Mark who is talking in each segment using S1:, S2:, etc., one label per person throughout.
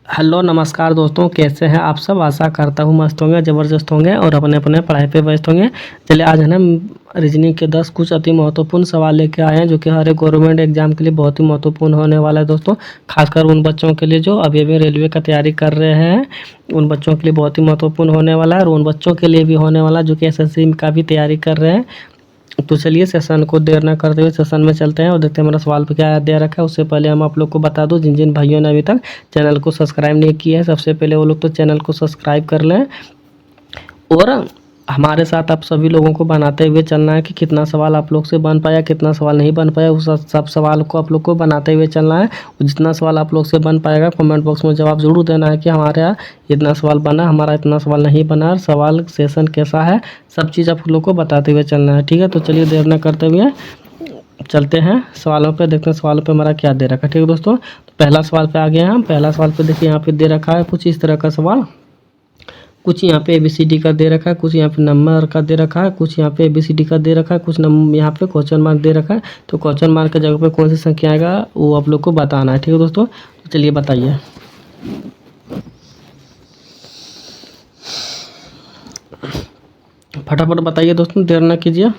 S1: Hello नमस्कार दोस्तों, कैसे हैं आप सब। आशा करता हूँ मस्त होंगे, ज़बरदस्त होंगे और अपने अपने पढ़ाई पे व्यस्त होंगे। चलिए आज है ना रीजनिंग के 10 कुछ अति महत्वपूर्ण सवाल लेके आए हैं जो कि हर एक गवर्नमेंट एग्जाम के लिए बहुत ही महत्वपूर्ण होने वाला है दोस्तों। खासकर उन बच्चों के लिए जो अभी अभी रेलवे का तैयारी कर रहे हैं, उन बच्चों के लिए बहुत ही महत्वपूर्ण होने वाला है और उन बच्चों के लिए भी होने वाला जो कि एसएससी का भी तैयारी कर रहे हैं। तो चलिए सेशन को देर ना करते हुए सेशन में चलते हैं और देखते हैं मेरा सवाल पे क्या दे रखा है। उससे पहले हम आप लोग को बता दूं, जिन जिन भाइयों ने अभी तक चैनल को सब्सक्राइब नहीं किया है, सबसे पहले वो लोग तो चैनल को सब्सक्राइब कर लें और हमारे साथ आप सभी लोगों को बनाते हुए चलना है कि कितना सवाल आप लोग से बन पाया, कितना सवाल नहीं बन पाया। उस सब सवाल को आप लोग को बनाते हुए चलना है और जितना सवाल आप लोग से बन पाएगा कमेंट बॉक्स में जवाब ज़रूर देना है कि हमारे यहाँ इतना सवाल बना, हमारा इतना सवाल नहीं बना, और सवाल सेशन कैसा है, सब चीज़ आप लोग को बताते हुए चलना है। ठीक है, तो चलिए देर न करते हुए चलते हैं सवालों पे, देखते हैं सवालों पे हमारा क्या दे रखा है। ठीक है दोस्तों, तो पहला सवाल पे आ गए हैं हम। पहला सवाल पे देखिए यहाँ पे दे रखा है कुछ इस तरह का सवाल। कुछ यहाँ पे ABCD का दे रखा है, कुछ यहाँ पे नंबर का दे रखा है, कुछ यहाँ पे ABCD का दे रखा है, कुछ यहाँ पे क्वेश्चन मार्क दे रखा है। तो क्वेश्चन मार्क की जगह पे कौन सी संख्या आएगा वो आप लोग को बताना है। ठीक है दोस्तों, तो चलिए बताइए। फटाफट बताइए दोस्तों, देर ना कीजिए।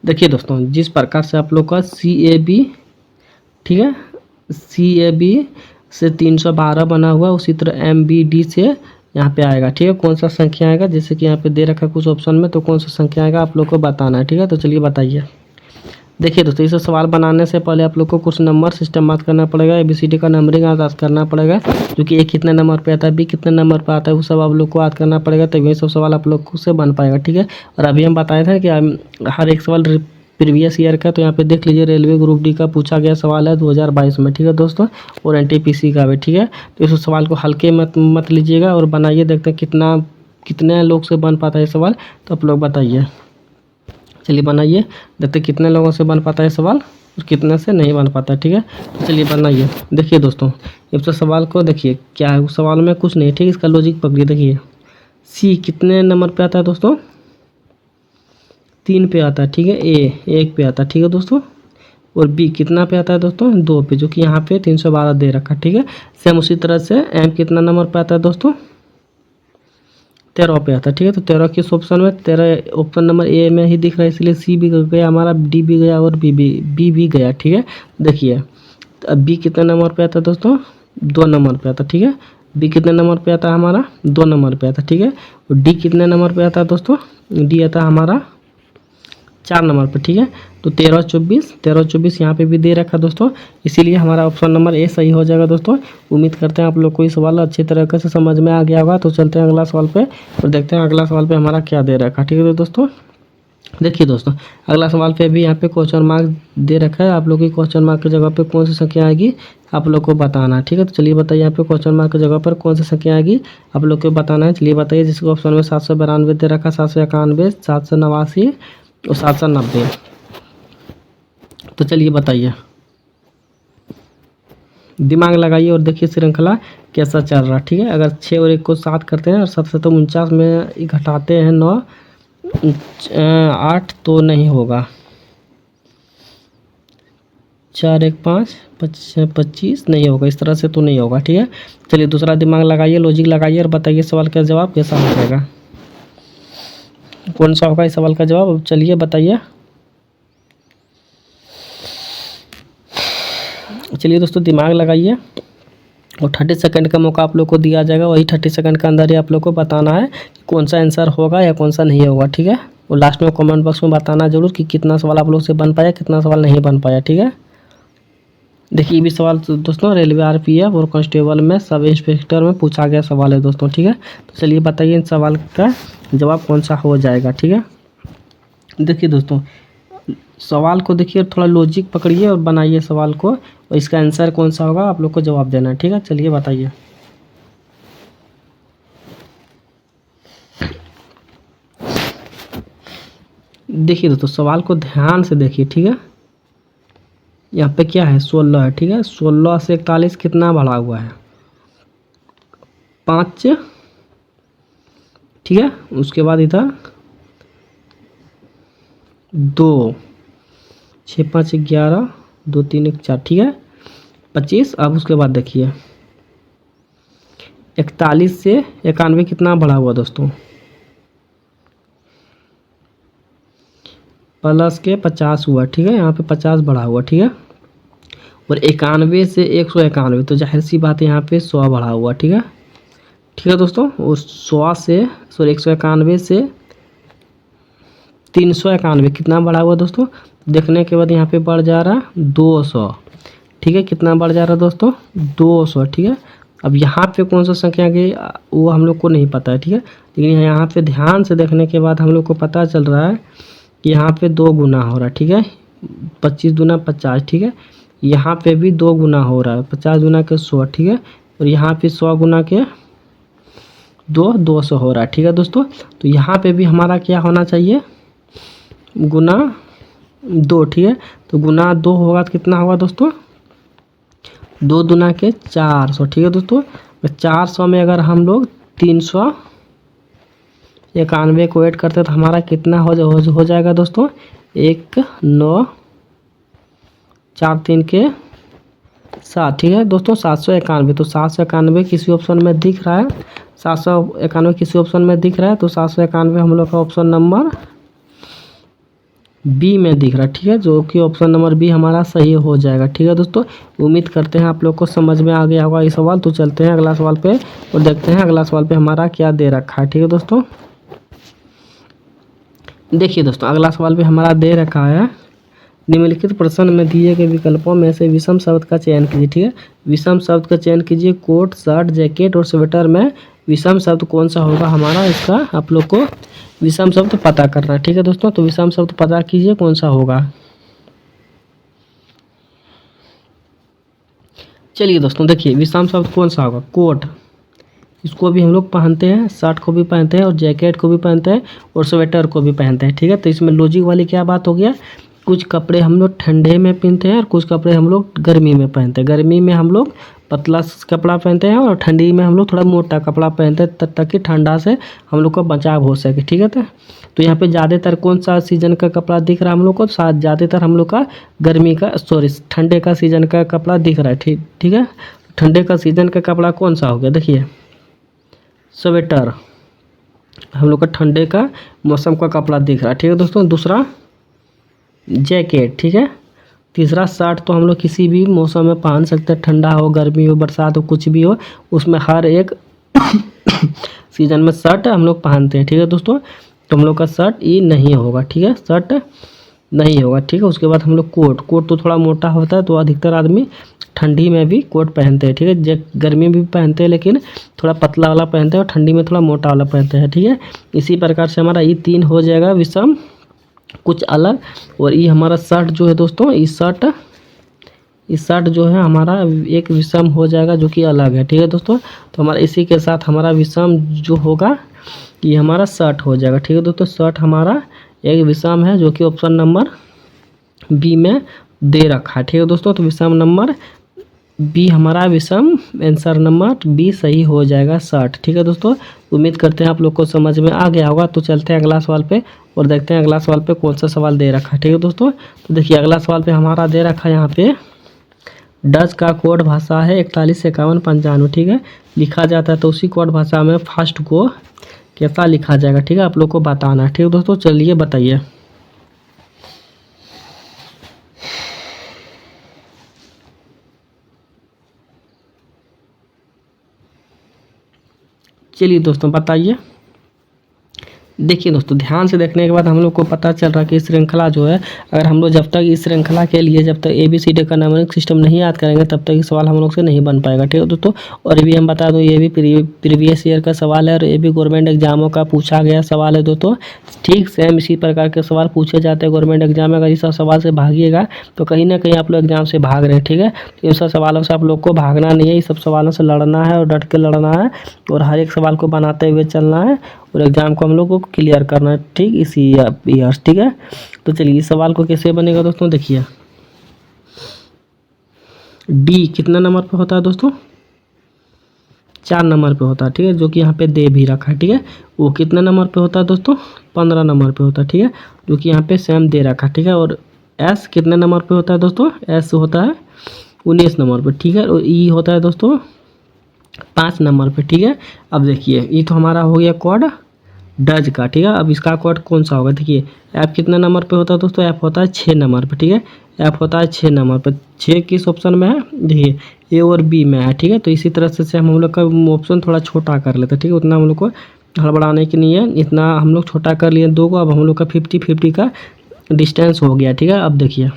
S1: देखिए दोस्तों, जिस प्रकार से आप लोग का CAB, ठीक है, CAB से 312 बना हुआ, उसी तरह MBD से यहाँ पे आएगा। ठीक है, कौन सा संख्या आएगा, जैसे कि यहाँ पे दे रखा है कुछ ऑप्शन में, तो कौन सा संख्या आएगा आप लोग को बताना है। ठीक है, तो चलिए बताइए। देखिए दोस्तों, इसे सवाल बनाने से पहले आप लोग को कुछ नंबर सिस्टम याद करना पड़ेगा, ABCD का नंबरिंग याद करना पड़ेगा, जो कि A कितने नंबर पे आता है, B कितने नंबर पे आता है, वो सब आप लोग को याद करना पड़ेगा, तभी ये सब सवाल आप लोग को से बन पाएगा। ठीक है, और अभी हम बताए थे कि हर एक सवाल प्रीवियस ईयर का, तो यहाँ पे देख लीजिए रेलवे ग्रुप डी का पूछा गया सवाल है 2022 में। ठीक है दोस्तों, और NTPC का भी। ठीक है, तो इस सवाल को हल्के मत लीजिएगा और बनाइए, देखते हैं कितने लोग से बन पाता है सवाल, तो आप लोग बताइए। चलिए बनाइए, देखते कितने लोगों से बन पाता है सवाल और कितने से नहीं बन पाता है। ठीक है, तो चलिए बनाइए। देखिए दोस्तों, इस सवाल को देखिए क्या है, उस सवाल में कुछ नहीं। ठीक है, इसका लॉजिक पकड़िए। देखिए C कितने नंबर पे आता है दोस्तों, 3 पे आता है। ठीक है, A 1 पे आता है। ठीक है दोस्तों, और B कितना पे आता है दोस्तों, 2 पे, जो कि यहाँ पे 312 दे रखा है। ठीक है, सेम उसी तरह से M कितना नंबर पे आता है दोस्तों, 13 पे आता है। ठीक है, तो 13 किस ऑप्शन में, 13 ऑप्शन नंबर A में ही दिख रहा है, इसलिए C भी गया हमारा, D भी गया और B भी गया। ठीक है, देखिए अब B कितने नंबर पे आता है दोस्तों, 2 नंबर पे आता है। ठीक है, B कितने नंबर पे आता है हमारा, 2 नंबर पे आता है। ठीक है, और D कितने नंबर पे आता है दोस्तों, D आता है हमारा 4 नंबर पे। ठीक है, तो 13 24 यहाँ पे भी दे रखा दोस्तों, इसीलिए हमारा ऑप्शन नंबर A सही हो जाएगा दोस्तों। उम्मीद करते हैं आप लोग को ये सवाल अच्छी तरीके से समझ में आ गया होगा। तो चलते हैं अगला सवाल पे और देखते हैं अगला सवाल पे हमारा क्या दे रखा। ठीक है दोस्तों, देखिए दोस्तों, अगला सवाल पे भी यहाँ पे क्वेश्चन मार्क दे रखा है। आप लोग की क्वेश्चन मार्क की जगह पे कौन सी संख्या आएगी आप लोग को बताना है। ठीक है, तो चलिए बताइए, यहाँ पे क्वेश्चन मार्क की जगह पर कौन सी संख्या आएगी आप लोग को बताना है। चलिए बताइए, जिसको ऑप्शन में 792 दे रखा, 791, 789 और 790। तो चलिए बताइए, दिमाग लगाइए और देखिए श्रृंखला कैसा चल रहा है। ठीक है, अगर 6 और 1 को 7 करते हैं और 749 में घटाते हैं 9 8 तो नहीं होगा, 4 1 5 25 नहीं होगा, इस तरह से तो नहीं होगा। ठीक है, चलिए दूसरा दिमाग लगाइए, लॉजिक लगाइए और बताइए सवाल का जवाब कैसा हो जाएगा, कौन सा होगा इस सवाल का जवाब। चलिए बताइए। चलिए दोस्तों, दिमाग लगाइए और 30 सेकंड का मौका आप लोग को दिया जाएगा। वही 30 सेकंड के अंदर ही आप लोग को बताना है कि कौन सा आंसर होगा या कौन सा नहीं होगा। ठीक है, और लास्ट में कमेंट बॉक्स में बताना जरूर कि कितना सवाल आप लोग से बन पाया, कितना सवाल नहीं बन पाया। ठीक है, देखिए ये भी सवाल दोस्तों रेलवे RPF और कांस्टेबल में सब इंस्पेक्टर में पूछा गया सवाल है दोस्तों। ठीक है, तो चलिए बताइए इन सवाल का जवाब कौन सा हो जाएगा। ठीक है, देखिए दोस्तों, सवाल को देखिए थोड़ा लॉजिक पकड़िए और बनाइए सवाल को, और इसका आंसर कौन सा होगा आप लोग को जवाब देना है। ठीक है, चलिए बताइए। देखिए दोस्तों, सवाल को ध्यान से देखिए। ठीक है, यहाँ पे क्या है, 16 है। ठीक है, 16 से 41 कितना बढ़ा हुआ है, 5। ठीक है, उसके बाद इधर 2, 6 5 11, 2 3 1 4। ठीक है, 25। अब उसके बाद देखिए 41 से 91 कितना बढ़ा हुआ दोस्तों, प्लस के 50 हुआ, ठीक है, यहाँ पे 50 बढ़ा हुआ, ठीक है। और 91 से 191, तो जाहिर सी बात है यहाँ पे 100 बढ़ा हुआ, ठीक है, ठीक है दोस्तों। और 100 से 191 से 391 कितना बढ़ा हुआ दोस्तों, देखने के बाद यहाँ पे बढ़ जा रहा है 200, ठीक है, कितना बढ़ जा रहा है दोस्तों 200, ठीक है। अब यहाँ पे कौन सा संख्या गई वो हम लोग को नहीं पता है, ठीक है, लेकिन यहाँ पे ध्यान से देखने के बाद हम लोग को पता चल रहा है कि यहाँ पे 2 गुना हो रहा है, ठीक है, 25 दूना 50, ठीक है, यहाँ पे भी 2 गुना हो रहा है, 50 गुना के 100, ठीक है, और यहाँ पे 100 गुना के 200 हो रहा है, ठीक है दोस्तों। तो यहाँ पे भी हमारा क्या होना चाहिए, गुना 2, ठीक है, तो गुना 2 होगा तो कितना होगा दोस्तों, 2 दूना के 400, ठीक है दोस्तों। 400 में अगर हम लोग 391 को ऐड करते तो हमारा कितना हो जाएगा दोस्तों, 1 9 4 3 के 7, ठीक है दोस्तों, 791। तो 791 किसी ऑप्शन में दिख रहा है, 791 किसी ऑप्शन में दिख रहा है, तो 791 हम लोग का ऑप्शन नंबर बी में दिख रहा है, ठीक है, जो कि ऑप्शन नंबर बी हमारा सही हो जाएगा, ठीक है दोस्तों। उम्मीद करते हैं आप लोग को समझ में आ गया होगा ये सवाल। तो चलते हैं अगला सवाल पे और देखते हैं अगला सवाल पे हमारा क्या दे रखा है, ठीक है दोस्तों। देखिए दोस्तों, अगला सवाल पे हमारा दे रखा है, निम्नलिखित प्रश्न में दिए गए विकल्पों में से विषम शब्द का चयन कीजिए, ठीक है, विषम शब्द का चयन कीजिए। कोट, शर्ट, जैकेट और स्वेटर में विषम शब्द कौन सा होगा हमारा, इसका आप लोग को विषम शब्द पता करना है, ठीक है दोस्तों। तो विषम शब्द पता कीजिए कौन सा होगा। चलिए दोस्तों, देखिए विषम शब्द कौन सा होगा, कोट, इसको भी हम लोग पहनते हैं, शर्ट को भी पहनते हैं और जैकेट को भी पहनते हैं और स्वेटर को भी पहनते हैं, ठीक है। तो इसमें लॉजिक वाली क्या बात हो गया, कुछ कपड़े हम लोग ठंडे में पहनते हैं और कुछ कपड़े हम लोग गर्मी में पहनते हैं। गर्मी में हम लोग पतला कपड़ा पहनते हैं और ठंडी में हम लोग थोड़ा मोटा कपड़ा पहनते हैं ताकि ठंडा से हम लोग का बचाव हो सके, ठीक है। तो यहाँ पे ज़्यादातर कौन सा सीजन का कपड़ा दिख रहा है हम लोग को, ज़्यादातर हम लोग का ठंडे का सीजन का कपड़ा दिख रहा है, ठीक है। ठंडे का सीजन का कपड़ा कौन सा हो गया, देखिए स्वेटर, हम लोग का ठंडे का मौसम का कपड़ा दिख रहा है, ठीक है दोस्तों। दूसरा जैकेट, ठीक है। तीसरा शर्ट, तो हम लोग किसी भी मौसम में पहन सकते हैं, ठंडा हो, गर्मी हो, बरसात हो, कुछ भी हो, उसमें हर एक सीजन में शर्ट हम लोग पहनते हैं, ठीक है दोस्तों। तो हम लोग का शर्ट ये नहीं होगा, ठीक है, शर्ट नहीं होगा, ठीक है। उसके बाद हम लोग कोट तो थोड़ा मोटा होता है, तो अधिकतर आदमी ठंडी में भी कोट पहनते हैं, ठीक है, गर्मी में भी पहनते हैं लेकिन थोड़ा पतला वाला पहनते हैं और ठंडी में थोड़ा मोटा वाला पहनते हैं, ठीक है। इसी प्रकार से हमारा ये 3 हो जाएगा विषम, कुछ अलग। और ये हमारा शर्ट जो है दोस्तों, इस शर्ट जो है हमारा एक विषम हो जाएगा जो कि अलग है, ठीक है दोस्तों। तो हमारा इसी के साथ हमारा विषम जो होगा ये हमारा शर्ट हो जाएगा, ठीक है दोस्तों। शर्ट हमारा एक विषम है जो कि ऑप्शन नंबर बी में दे रखा है, ठीक है दोस्तों। तो विषम नंबर बी हमारा विषम, आंसर नंबर बी सही हो जाएगा, शर्ट, ठीक है दोस्तों। उम्मीद करते हैं आप लोग को समझ में आ गया होगा। तो चलते हैं अगला सवाल पे और देखते हैं अगला सवाल पे कौन सा सवाल दे रखा है, ठीक है दोस्तों। तो देखिए अगला सवाल पे हमारा दे रखा है यहाँ पे, डच का कोड भाषा है 41 51 95, ठीक है, लिखा जाता है। तो उसी कोड भाषा में फर्स्ट को कैसा लिखा जाएगा, ठीक है, आप लोग को बताना है, ठीक है दोस्तों। चलिए बताइए। चलिए दोस्तों बताइए। देखिए दोस्तों, ध्यान से देखने के बाद हम लोग को पता चल रहा है कि श्रृंखला जो है, अगर हम लोग जब तक इस श्रृंखला के लिए जब तक ABCD का नंबरिंग सिस्टम नहीं याद करेंगे तब तक ये सवाल हम लोग से नहीं बन पाएगा, ठीक है दोस्तों। और भी हम बता दूं, ये भी प्रीवियस ईयर का सवाल है और ये भी गवर्नमेंट एग्जामों का पूछा गया सवाल है दोस्तों। ठीक सेम इसी प्रकार के सवाल पूछे जाते हैं गवर्नमेंट एग्जाम में। अगर इस सवाल से भागिएगा तो कहीं ना कहीं आप लोग एग्जाम से भाग रहे हैं, ठीक है। तो इन सब सवालों से आप लोग को भागना नहीं है, इस सब सवालों से लड़ना है और डट के लड़ना है और हर एक सवाल को बनाते हुए चलना है और एग्जाम को हम लोग को क्लियर करना है, ठीक, इसी ईयर, ठीक है। तो चलिए इस सवाल को कैसे बनेगा दोस्तों, देखिए डी कितना नंबर पे होता है दोस्तों, 4 नंबर पे होता है, ठीक है, जो कि यहाँ पे दे भी रखा है, ठीक है। वो कितना नंबर पे होता है दोस्तों, 15 नंबर पे होता है, ठीक है, जो कि यहाँ पे सेम दे रखा है, ठीक है। और एस कितने नंबर पे होता है दोस्तों, एस होता है 19 नंबर पे, ठीक है। और ई होता है दोस्तों 5 नंबर पे, ठीक है। अब देखिए ये तो हमारा हो गया कोड डज का, ठीक है। अब इसका कोड कौन सा होगा, देखिए ऐप कितने नंबर पे होता है दोस्तों, ऐप होता है 6 नंबर पे, ठीक है। ऐप होता है 6 नंबर पे, 6 किस ऑप्शन में है, देखिए ए और बी में है, ठीक है। तो इसी तरह से हम लोग का ऑप्शन थोड़ा छोटा कर लेते हैं, ठीक है। उतना हम लोग को हड़बड़ाने की नहीं है, इतना हम लोग छोटा कर लिए 2 को। अब हम लोग का 50-50 का डिस्टेंस हो गया, ठीक है। अब देखिए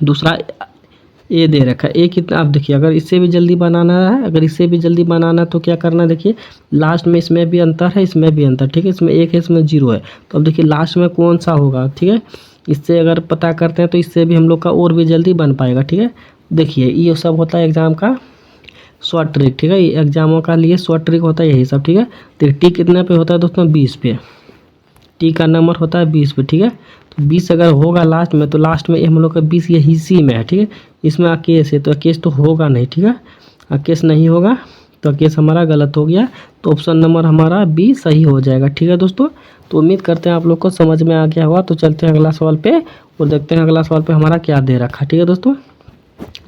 S1: दूसरा ए दे रखा है, ए कितना, अब देखिए अगर इससे भी जल्दी बनाना है, अगर इससे भी जल्दी बनाना है तो क्या करना है, देखिए लास्ट में इसमें भी अंतर है, इसमें भी अंतर, ठीक है। इसमें 1 है, इसमें 0 है। तो अब देखिए लास्ट में कौन सा होगा, ठीक है। इससे अगर पता करते हैं तो इससे भी हम लोग का और भी जल्दी बन पाएगा, ठीक है। देखिए ये सब होता है एग्ज़ाम का शॉर्ट ट्रिक, ठीक है। एग्जामों का लिए शॉर्ट ट्रिक होता है यही सब, ठीक है। देखिए टी कितने पे होता है दोस्तों, 20 पे, टी का नंबर होता है 20 पे, ठीक है। तो 20 अगर होगा लास्ट में, तो लास्ट में हम लोग का 20 ये इसी में है, ठीक है। इसमें अकेस है तो अकेस तो होगा नहीं, ठीक है। अकेस नहीं होगा तो अकेस हमारा गलत हो गया, तो ऑप्शन नंबर हमारा बी सही हो जाएगा, ठीक है दोस्तों। तो उम्मीद करते हैं आप लोग को समझ में आ गया होगा। तो चलते हैं अगला सवाल पे और देखते हैं अगला सवाल पे हमारा क्या दे रखा, ठीक है दोस्तों।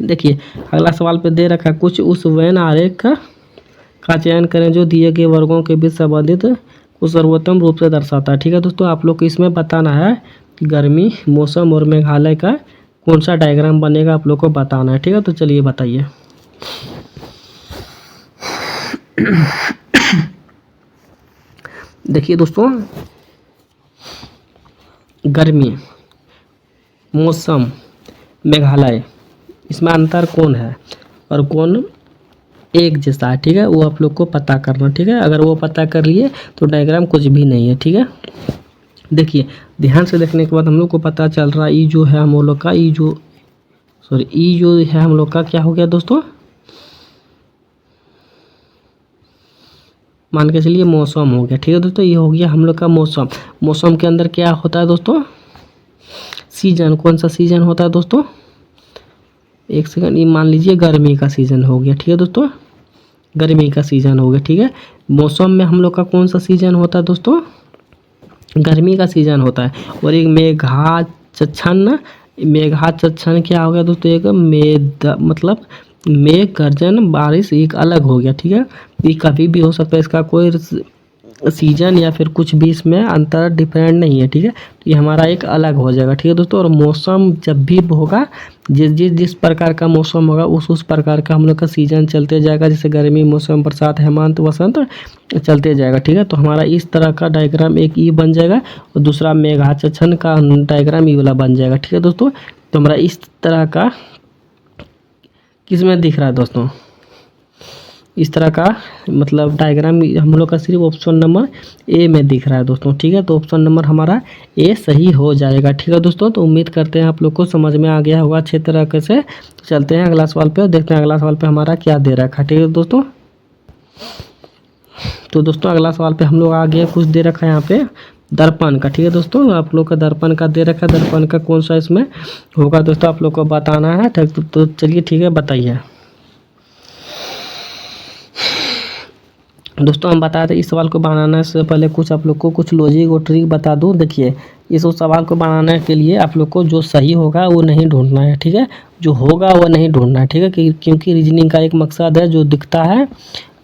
S1: देखिए अगला सवाल पे दे रखा है, कुछ उस वेन आरेख का चयन करें जो दिए गए वर्गों के बीच संबंधित को सर्वोत्तम रूप से दर्शाता है, ठीक है दोस्तों। आप लोग को इसमें बताना है कि गर्मी, मौसम और मेघालय का कौन सा डायग्राम बनेगा, आप लोग को बताना है, ठीक है। तो चलिए बताइए। देखिए दोस्तों गर्मी, मौसम, मेघालय, इसमें अंतर कौन है और कौन एक जैसा है, ठीक है। वो आप लोग को पता करना, ठीक है। अगर वो पता कर लिए तो डायग्राम कुछ भी नहीं है, ठीक है। देखिए ध्यान से देखने के बाद हम लोग को पता चल रहा है ई जो है हम लोग का ई जो है हम लोग का क्या हो गया दोस्तों, मान के चलिए मौसम हो गया, ठीक है दोस्तों। ये हो गया हम लोग का मौसम। मौसम के अंदर क्या होता है दोस्तों, सीजन, कौन सा सीजन होता है दोस्तों, एक सेकंड, ये मान लीजिए गर्मी का सीजन हो गया, ठीक है दोस्तों। गर्मी का सीजन हो गया, ठीक है। मौसम में हम लोग का कौन सा सीजन होता है दोस्तों, गर्मी का सीजन होता है। और एक मेघाच्छन्न, मेघाच्छन्न क्या हो गया दोस्तों, एक मतलब मेघ गर्जन बारिश एक अलग हो गया, ठीक है। ये कभी भी हो सकता है, इसका कोई सीजन या फिर कुछ भी इसमें अंतर डिफरेंट नहीं है, ठीक है। तो ये हमारा एक अलग हो जाएगा, ठीक है दोस्तों। और मौसम जब भी होगा, जिस प्रकार का मौसम होगा उस प्रकार का हम लोग का सीजन चलते जाएगा, जैसे गर्मी, मौसम, बरसात, हेमंत, वसंत चलते जाएगा, ठीक है। तो हमारा इस तरह का डायग्राम एक ई बन जाएगा और दूसरा मेघाच्छन्न का डायग्राम ई वाला बन जाएगा, ठीक है दोस्तों। तो हमारा इस तरह का किस में दिख रहा है दोस्तों, इस तरह का मतलब डायग्राम हम लोग का सिर्फ ऑप्शन नंबर ए में दिख रहा है दोस्तों, ठीक है। तो ऑप्शन नंबर हमारा ए सही हो जाएगा, ठीक है दोस्तों। तो उम्मीद करते हैं आप लोग को समझ में आ गया होगा अच्छे तरीके से। तो चलते हैं अगला सवाल पे और देखते हैं अगला सवाल पे हमारा क्या दे रखा है, ठीक है दोस्तों। तो दोस्तों अगला सवाल पे हम लोग आ गए, कुछ दे रखा है यहाँ पे दर्पण का, ठीक है दोस्तों। आप लोग का दर्पण का दे रखा है, दर्पण का कौन सा इसमें होगा दोस्तों आप लोग को बताना है, तो चलिए ठीक है बताइए दोस्तों। हम बता दें इस सवाल को बनाने से पहले कुछ आप लोग को कुछ लॉजिक और ट्रिक बता दूं। देखिए इस सवाल को बनाने के लिए आप लोग को जो सही होगा वो नहीं ढूंढना है, ठीक है। जो होगा वो नहीं ढूंढना है, ठीक है। क्योंकि रीजनिंग का एक मकसद है, जो दिखता है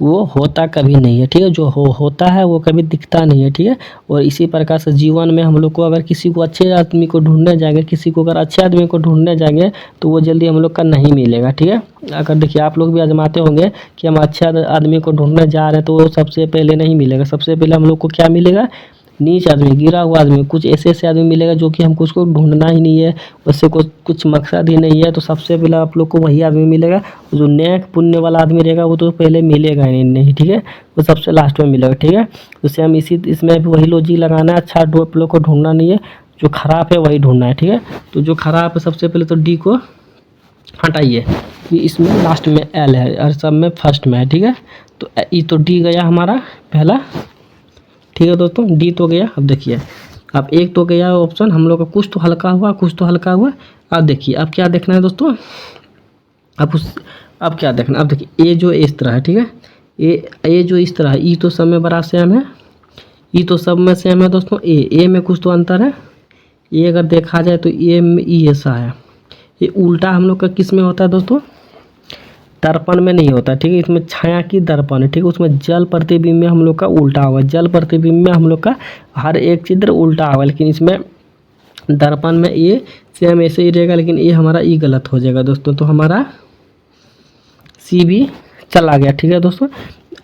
S1: वो होता कभी नहीं है, ठीक है। जो होता है वो कभी दिखता नहीं है, ठीक है। और इसी प्रकार से जीवन में हम लोग को अगर किसी को अच्छे आदमी को ढूंढने जाएंगे, किसी को अगर अच्छे आदमी को ढूंढने जाएंगे तो वो जल्दी हम लोग का नहीं मिलेगा, ठीक है। अगर देखिए आप लोग भी आजमाते होंगे कि हम अच्छे आदमी को ढूंढने जा रहे हैं तो वो सबसे पहले नहीं मिलेगा। सबसे पहले हम लोग को क्या मिलेगा, नीच आदमी, गिरा हुआ आदमी, कुछ ऐसे आदमी मिलेगा जो कि हमको उसको ढूंढना ही नहीं है, उससे कुछ मकसद ही नहीं है। तो सबसे पहले आप लोग को वही आदमी मिलेगा, जो नेक पुण्य वाला आदमी रहेगा वो तो पहले मिलेगा ही नहीं, ठीक है। वो सबसे लास्ट में मिलेगा, ठीक है। तो हम इसमें भी वही लॉजिक लगाना है, अच्छा आप लोग को ढूंढना नहीं है, जो खराब है वही ढूंढना है, ठीक है। तो जो खराब है सबसे पहले तो डी को हटाइए, इसमें लास्ट में एल है और सब में फर्स्ट में है, ठीक है। तो ये तो डी गया हमारा पहला, ठीक है दोस्तों, डी तो गया। अब देखिए अब एक तो गया ऑप्शन हम लोग का, कुछ तो हल्का हुआ कुछ तो हल्का हुआ। अब देखिए अब क्या देखना है दोस्तों, अब क्या देखना, अब देखिए ए जो इस तरह है, ठीक है। ए जो इस तरह है, ई तो सब में बड़ा सेम है, ई तो सब में सेम है दोस्तों। ए में कुछ तो अंतर है, ये अगर देखा जाए तो ए में ई ऐसा है। ये उल्टा हम लोग का किस में होता है दोस्तों, दर्पण में नहीं होता, ठीक है। इसमें छाया की दर्पण है, ठीक है। उसमें जल प्रतिबिंब में हम लोग का उल्टा होगा, जल प्रतिबिंब में हम लोग का हर एक चित्र उल्टा होगा, लेकिन इसमें दर्पण में ये सेम ऐसे ही रहेगा, लेकिन ये हमारा ई गलत हो जाएगा दोस्तों। तो हमारा सी भी चला गया, ठीक है दोस्तों।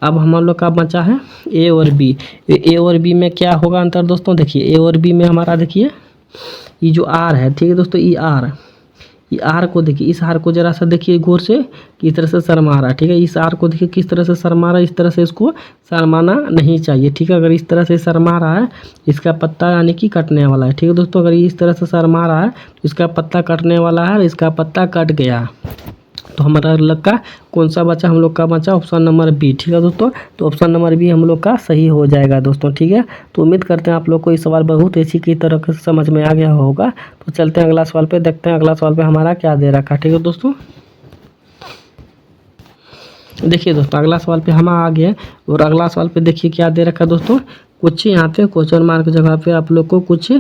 S1: अब हम लोग का बचा है ए और बी। ए और बी में क्या होगा अंतर दोस्तों, देखिए ए और बी में हमारा देखिए ये जो आर है, ठीक है दोस्तों, ये आर को देखिए, इस आर को जरा सा देखिए गौर से किस तरह से शर्मा रहा है, ठीक है। इस आर को देखिए किस तरह से शर्मा रहा है, इस तरह से इसको शर्माना नहीं चाहिए, ठीक है। अगर इस तरह से शर्मा रहा है इसका पत्ता यानी कि कटने वाला है, ठीक है दोस्तों। अगर ये इस तरह से शर्मा रहा है तो इसका पत्ता कटने वाला है, इसका पत्ता कट गया। तो हमारा लग का कौन सा बचा, हम लोग का बचा ऑप्शन नंबर बी, ठीक है दोस्तों। तो ऑप्शन नंबर बी हम लोग का सही हो जाएगा दोस्तों, ठीक है। तो उम्मीद करते हैं आप लोग को ये सवाल बहुत अच्छी की तरह से समझ में आ गया होगा। तो चलते हैं अगला सवाल पे, देखते हैं अगला सवाल पे हमारा क्या दे रखा, ठीक है दोस्तों। देखिए दोस्तों अगला सवाल पे हम आ गए, और अगला सवाल पे देखिए क्या दे रखा दोस्तों। कुछ यहाँ पे क्वेश्चन मार्क जगह पे आप लोग को कुछ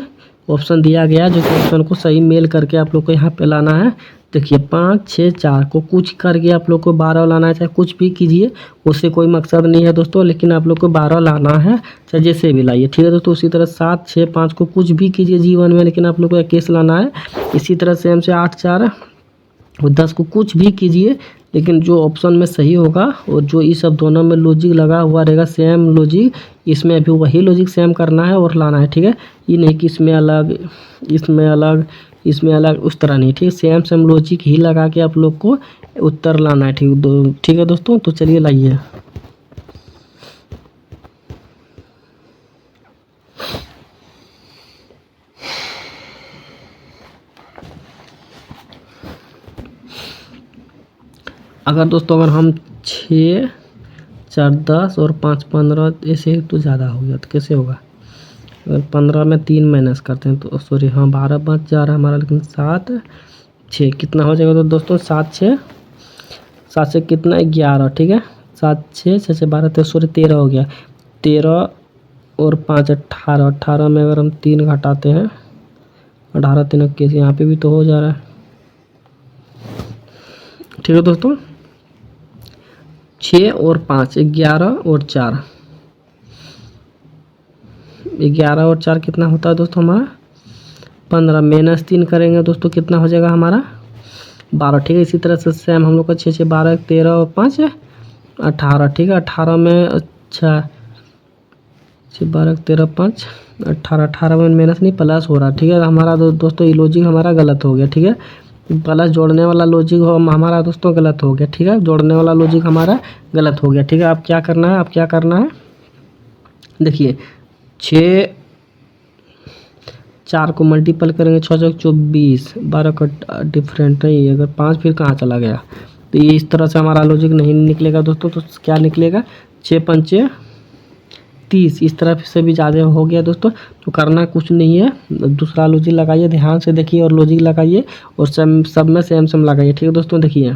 S1: ऑप्शन दिया गया, जो कि ऑप्शन को सही मेल करके आप लोग को यहाँ पे लाना है। देखिए 5, 6, 4 को कुछ करके आप लोग को 12 लाना है, चाहे कुछ भी कीजिए, उससे कोई मकसद नहीं है दोस्तों, लेकिन आप लोग को 12 लाना है, चाहे जैसे भी लाइए, ठीक है दोस्तों। उसी तरह 7, 6, 5 को कुछ भी कीजिए जीवन में, लेकिन आप लोग को 21 लाना है। इसी तरह सेम से 8, 4 और 10 को कुछ भी कीजिए, लेकिन जो ऑप्शन में सही होगा और जो इस सब दोनों में लॉजिक लगा हुआ रहेगा, सेम लॉजिक, इसमें भी वही लॉजिक सेम करना है और लाना है, ठीक है। ये नहीं कि इसमें अलग, इसमें अलग, इसमें अलग, उस तरह नहीं, ठीक है। सेम सेम लॉजिक ही लगा के आप लोग को उत्तर लाना है, ठीक है दोस्तों। तो चलिए लाइए। अगर दोस्तों अगर हम 6, 4, 10 और 5, 15 ऐसे तो ज़्यादा हो गया, तो कैसे होगा। अगर 15 में 3 माइनस करते हैं तो सॉरी, हाँ 12 बच जा रहा है हमारा, लेकिन 7, 6 कितना हो जाएगा तो दोस्तों 7, 6, 7 से कितना 11, ठीक है। 7, 6, 6 से 12, 13 हो गया। 13 और 5 18, 18 में अगर हम 3 घटाते हैं, 18 3 21, यहाँ पे भी तो हो जा रहा है, ठीक है दोस्तों। 6 और 5 11 और 4, 11 और 4 कितना होता है दोस्तों हमारा 15, माइनस 3 करेंगे दोस्तों कितना हो जाएगा हमारा 12, ठीक है। इसी तरह से सेम हम लोग का 6, 6, 12, 13 और 5 18, ठीक है। 18 में अच्छा 6, 12, 13, 5 18, 18 में माइनस नहीं प्लस हो रहा, ठीक है। हमारा दोस्तों ये लॉजिक हमारा गलत हो गया, ठीक है। प्लस जोड़ने वाला लॉजिक हमारा दोस्तों गलत हो गया, ठीक है। जोड़ने वाला लॉजिक हमारा गलत हो गया, ठीक है। अब क्या करना है, अब क्या करना है, देखिए 6, 4 को मल्टीपल करेंगे, 6 6 24, 12 का डिफरेंट नहीं, अगर 5 फिर कहाँ चला गया, तो ये इस तरह से हमारा लॉजिक नहीं निकलेगा दोस्तों। तो क्या निकलेगा 6 5 30, इस तरह से भी ज़्यादा हो गया दोस्तों। तो करना कुछ नहीं है, दूसरा लॉजिक लगाइए, ध्यान से देखिए और लॉजिक लगाइए, और सब में सेम सेम लगाइए, ठीक है दोस्तों। देखिए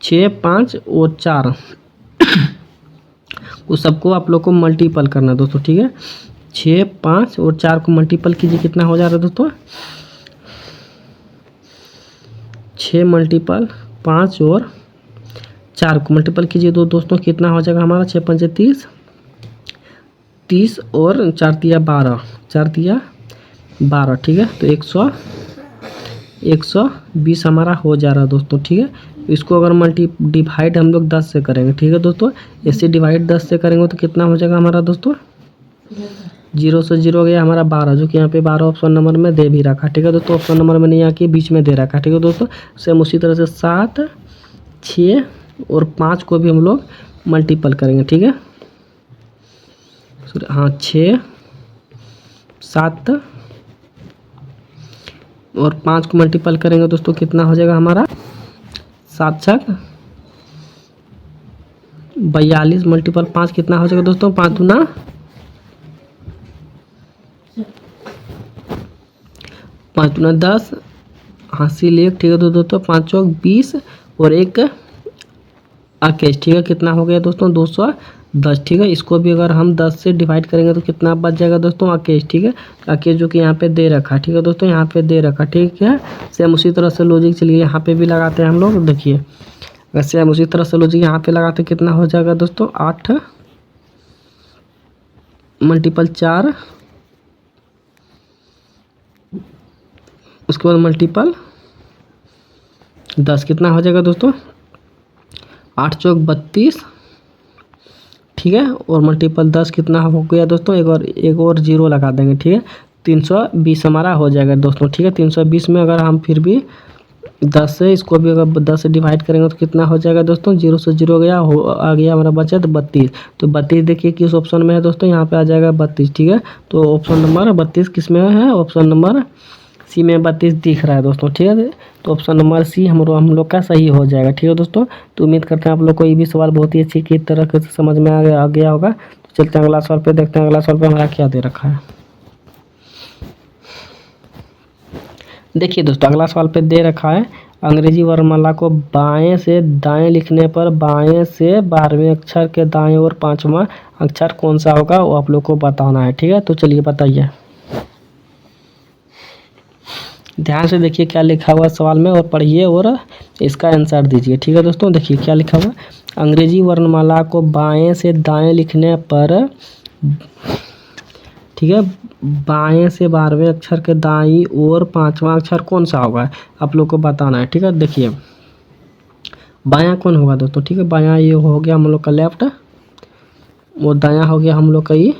S1: 6, 5 और 4 उस सबको आप लोग को मल्टीपल करना है दोस्तों, ठीक है। 6, 5 और 4 को मल्टीपल कीजिए, कितना हो जा रहा है दोस्तों 6 मल्टीपल 5 और 4 को मल्टीपल कीजिए तो दोस्तों कितना हो जाएगा हमारा 6 5 30, 30 और 4 तिया 12, 4 तिया 12, ठीक है। तो 120 हमारा हो जा रहा है दोस्तों, ठीक है। इसको अगर डिवाइड हम लोग 10 से करेंगे, ठीक है दोस्तों। ऐसे डिवाइड 10 से करेंगे तो कितना हो जाएगा हमारा दोस्तों 0 से 0 गया हमारा 12, जो कि यहाँ पे 12 ऑप्शन नंबर में दे भी रखा, ठीक है दोस्तों। ऑप्शन नंबर में नहीं आके बीच में दे रखा, ठीक है दोस्तों। सेम उसी तरह से 7, 6 और 5 को भी हम लोग मल्टीपल करेंगे, ठीक है। हाँ 6, 7 और 5 को मल्टीपल करेंगे दोस्तों कितना हो जाएगा हमारा 7 6 42 मल्टीपल 5 कितना हो जाएगा दोस्तों 5 दूना 10, हासिल 1, ठीक है दोस्तों। 5 चौक 20 और 1 21, ठीक है। कितना हो गया दोस्तों 210, ठीक है। इसको भी अगर हम 10 से डिवाइड करेंगे तो कितना बच जाएगा दोस्तों 21, ठीक है। 21 जो कि यहाँ पे दे रखा, ठीक है दोस्तों, यहाँ पे दे रखा, ठीक है। सेम उसी तरह से लॉजिक चलिए यहाँ पे भी लगाते हैं हम लोग। देखिए वैसे हम उसी तरह से लॉजिक यहाँ पे लगाते कितना हो जाएगा दोस्तों, 8 मल्टीपल 4, उसके बाद मल्टीपल 10 कितना हो जाएगा दोस्तों, 8 चौक 32, ठीक है। और मल्टीपल 10 कितना हो गया दोस्तों, एक और जीरो लगा देंगे, ठीक है। 320 हमारा हो जाएगा दोस्तों, ठीक है। 320 में अगर हम फिर भी 10 से इसको भी अगर 10 से डिवाइड करेंगे तो कितना हो जाएगा दोस्तों, 0 से 0 गया आ गया हमारा बचा तो 32। तो 32 देखिए किस ऑप्शन में है दोस्तों, यहाँ पे आ जाएगा 32, ठीक है। तो ऑप्शन नंबर 32 किस में है, ऑप्शन नंबर सी में 32 दिख रहा है दोस्तों, ठीक है। तो ऑप्शन नंबर सी हम लोग का सही हो जाएगा, ठीक है दोस्तों। तो उम्मीद करते हैं आप लोग को ये भी सवाल बहुत ही अच्छी की तरह से समझ में आ गया होगा। तो चलते हैं अगला सवाल पे, देखते हैं अगला सवाल पे हमारा क्या दे रखा है। देखिए दोस्तों अगला सवाल पे दे रखा है, अंग्रेजी वर्णमाला को बाएं से दाएं लिखने पर बाएं से 12वें अक्षर के दाएं और 5वां अक्षर कौन सा होगा, वो आप लोग को बताना है, ठीक है। तो चलिए बताइए, ध्यान से देखिए क्या लिखा हुआ सवाल में और पढ़िए और इसका आंसर दीजिए, ठीक है दोस्तों। देखिए क्या लिखा हुआ, अंग्रेजी वर्णमाला को बाएं से दाएं लिखने पर, ठीक है, बाएं से 12वें अक्षर के दाईं और 5वां अक्षर कौन सा होगा, आप लोग को बताना है, ठीक है। देखिए बायां कौन होगा दोस्तों, ठीक है। बायां ये हो गया हम लोग का लेफ्ट, और दायां हो गया हम लोग का ये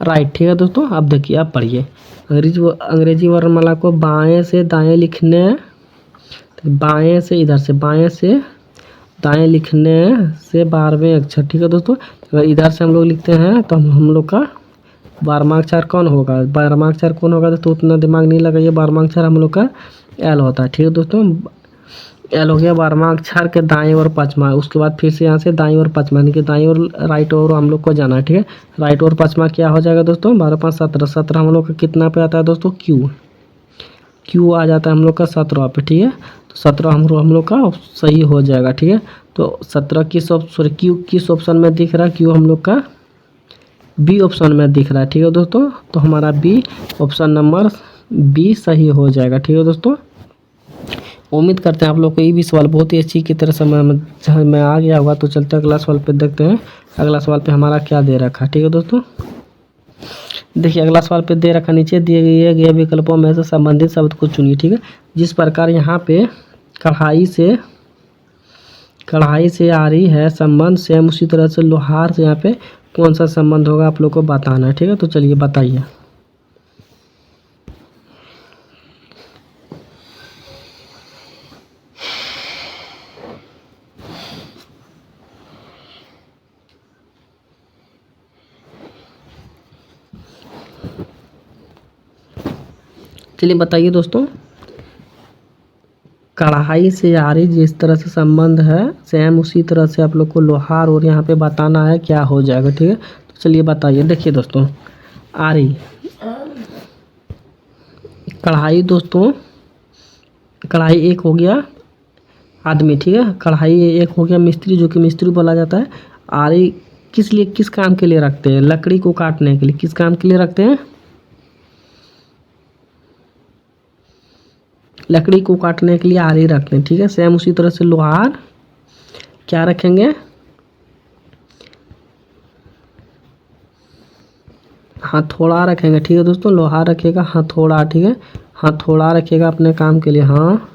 S1: राइट, ठीक है दोस्तों। अब देखिए आप पढ़िए, अंग्रेजी वर्णमाला को बाएं से दाएं लिखने, बाएं से इधर से बाएं से दाएं लिखने से 12वें अक्षर, ठीक है दोस्तों। अगर इधर से हम लोग लिखते हैं तो हम लोग का 12वां अक्षर कौन होगा, 12वां अक्षर कौन होगा दोस्तों, उतना दिमाग नहीं लगाइए। 12वां अक्षर हम लोग का एल होता है, ठीक है दोस्तों। एल हो गया 12वां अक्षर के दाएं और 5वां। उसके बाद फिर से यहाँ से दाएं और 5वां, यानी कि दाएं और राइट और हम लोग को जाना है, ठीक है। राइट और 5वां क्या हो जाएगा दोस्तों, 12 5 17, 17 हम लोग का कितना पे आता है दोस्तों, क्यू आ जाता है हम लोग का 17 पे, ठीक है। तो 17 हम लोग का सही हो जाएगा, ठीक है। तो 17 क्यू किस ऑप्शन में दिख रहा है, क्यू हम लोग का बी ऑप्शन में दिख रहा है, ठीक है दोस्तों। तो हमारा बी ऑप्शन नंबर बी सही हो जाएगा, ठीक है दोस्तों। उम्मीद करते हैं आप लोग को ये भी सवाल बहुत ही अच्छी की तरह समझ में आ गया होगा। तो चलते हैं अगला सवाल पे, देखते हैं अगला सवाल पे हमारा क्या दे रखा है, ठीक है दोस्तों। देखिए अगला सवाल पे दे रखा, नीचे दिए गए विकल्पों में से संबंधित शब्द को चुनिए, ठीक है। जिस प्रकार यहाँ पे कढ़ाई से आ रही है संबंध, सेम उसी तरह से लोहार से यहाँ पे कौन सा संबंध होगा, आप लोग को बताना है, ठीक है। तो चलिए बताइए, चलिए बताइए दोस्तों। कढ़ाई से आ रही जिस तरह से संबंध है, सेम उसी तरह से आप लोग को लोहार और यहाँ पे बताना है क्या हो जाएगा, ठीक है। तो चलिए बताइए, देखिए दोस्तों आ रही कढ़ाई, दोस्तों कढ़ाई एक हो गया आदमी, ठीक है। कढ़ाई एक हो गया मिस्त्री, जो कि मिस्त्री बोला जाता है। आ रही किस काम के लिए रखते हैं, लकड़ी को काटने के लिए, किस काम के लिए रखते हैं, लकड़ी को काटने के लिए आरी रखते हैं, ठीक है। सेम उसी तरह से लोहार क्या रखेंगे, हथौड़ा रखेंगे, ठीक है दोस्तों। लोहार रखेगा हथौड़ा, ठीक है। हथौड़ा रखेगा अपने काम के लिए, हाँ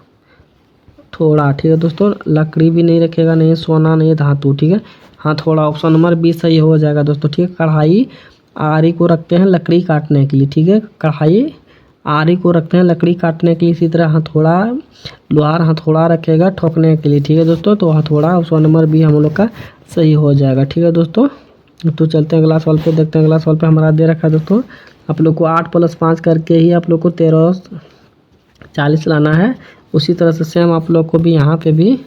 S1: थोड़ा, ठीक है दोस्तों। लकड़ी भी नहीं रखेगा, नहीं सोना नहीं धातु, ठीक है। हथौड़ा ऑप्शन नंबर बी सही हो जाएगा दोस्तों, ठीक है। कढ़ाई आरी को रखते हैं लकड़ी काटने के लिए, ठीक है। कढ़ाई आरी को रखते हैं लकड़ी काटने के लिए। इसी तरह हथौड़ा लोहार हथौड़ा रखेगा ठोकने के लिए, ठीक है दोस्तों। तो हथौड़ा ऑप्शन नंबर बी हम लोग का सही हो जाएगा, ठीक है दोस्तों। तो चलते हैं अगला सवाल पे, देखते हैं अगला सवाल पे हमारा दे रखा है दोस्तों। आप लोग को 8 + 5 करके ही आप लोग को 13 40 लाना है। उसी तरह से सेम आप लोग को भी यहाँ पे भी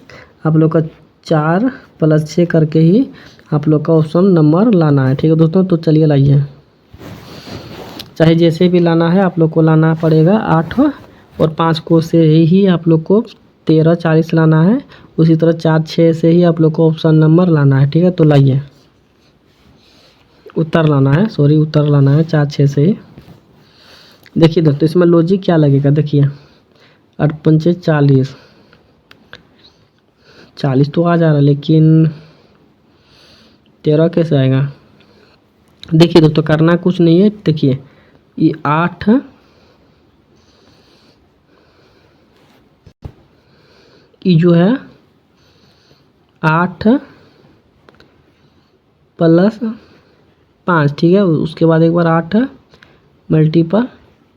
S1: आप लोग का 4 + 6 करके ही आप लोग का ऑप्शन नंबर लाना है, ठीक है दोस्तों। तो चलिए लाइए, चाहे जैसे भी लाना है आप लोग को लाना पड़ेगा। 8 और 5 को से ही आप लोग को 13 40 लाना है। उसी तरह 4 6 से ही आप लोग को ऑप्शन नंबर लाना है, ठीक है। तो लाइए, उत्तर लाना है, उत्तर लाना है 4 6 से ही। देखिए दोस्तों इसमें लॉजिक क्या लगेगा, देखिए 8 × 5 = 40, 40 तो आ जा रहा, लेकिन 13 कैसे आएगा। देखिए दोस्तों, करना कुछ नहीं है। देखिए ये 8 ये जो है 8 प्लस 5, ठीक है। उसके बाद एक बार 8 मल्टीपल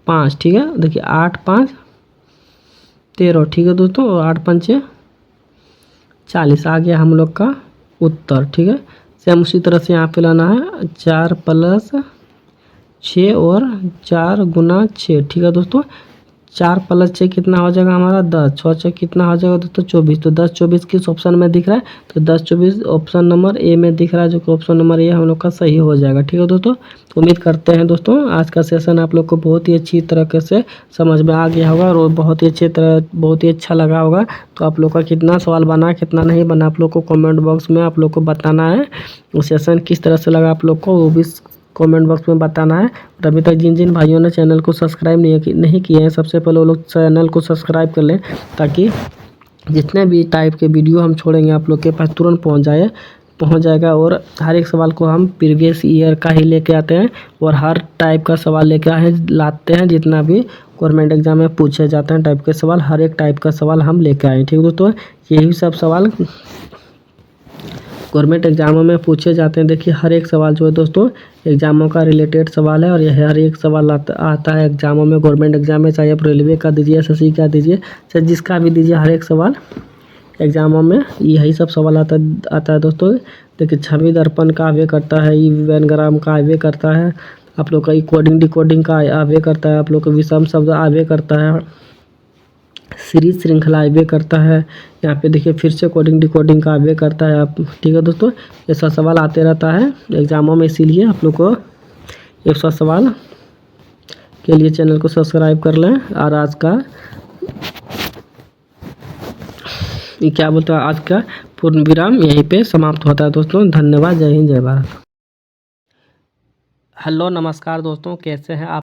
S1: 5, ठीक है। देखिए 8 5 13, ठीक है दोस्तों। और 8 5 40 आ गया हम लोग का उत्तर, ठीक है। सेम उसी तरह से यहाँ पे लाना है 4 प्लस 6 और 4 गुना 6, ठीक है दोस्तों। 4 प्लस 6 कितना हो जाएगा हमारा 10, 6 6 कितना हो जाएगा दोस्तों 24। तो 10 24 किस ऑप्शन में दिख रहा है, तो 10 24 ऑप्शन नंबर ए में दिख रहा है, जो कि ऑप्शन नंबर ए हम लोग का सही हो जाएगा, ठीक है दोस्तों। उम्मीद करते हैं दोस्तों आज का सेशन आप लोग को बहुत ही अच्छी तरीके से समझ में आ गया होगा और बहुत ही अच्छा लगा होगा। तो आप लोग का कितना सवाल बना कितना नहीं बना, आप लोग को कमेंट बॉक्स में आप लोग को बताना है। वो सेशन किस तरह से लगा आप लोग को, वो भी कमेंट बॉक्स में बताना है। और अभी तक जिन जिन भाइयों ने चैनल को सब्सक्राइब नहीं किए हैं, सबसे पहले वो लोग चैनल को सब्सक्राइब कर लें, ताकि जितने भी टाइप के वीडियो हम छोड़ेंगे आप लोग के पास तुरंत पहुंच जाएगा। और हर एक सवाल को हम प्रीवियस ईयर का ही लेके आते हैं और हर टाइप का सवाल लेके लाते हैं। जितना भी गवर्नमेंट एग्जाम में पूछे जाते हैं टाइप के सवाल, हर एक टाइप का सवाल हम लेके आए, ठीक है दोस्तों। यही सब सवाल गवर्नमेंट एग्जामों में पूछे जाते हैं। देखिए हर एक सवाल जो है दोस्तों एग्जामों का रिलेटेड सवाल है, और यह हर एक सवाल आता है एग्जामों में, गवर्नमेंट एग्जाम में, चाहे आप रेलवे का दीजिए, एसएससी का दीजिए, चाहे जिसका भी दीजिए, हर एक सवाल एग्जामों में यही सब सवाल आता है दोस्तों। देखिए छवि दर्पण का आवे करता है, वेनग्राम का आवे करता है, आप लोग का कोडिंग डिकोडिंग का आवे करता है, आप लोग का विषम शब्द आवे करता है, सीरीज श्रृंखला आवे करता है। यहाँ पे देखिए फिर से कोडिंग डिकोडिंग का आवे करता है, आप ठीक है दोस्तों। ये सब सवाल आते रहता है एग्जामों में, इसीलिए आप लोग को ये सब सवाल के लिए चैनल को सब्सक्राइब कर लें। और आज का क्या बोलते हैं, आज का पूर्ण विराम यहीं पे समाप्त होता है दोस्तों। धन्यवाद। जय हिंद, जय भारत। हेलो नमस्कार दोस्तों, कैसे हैं आप।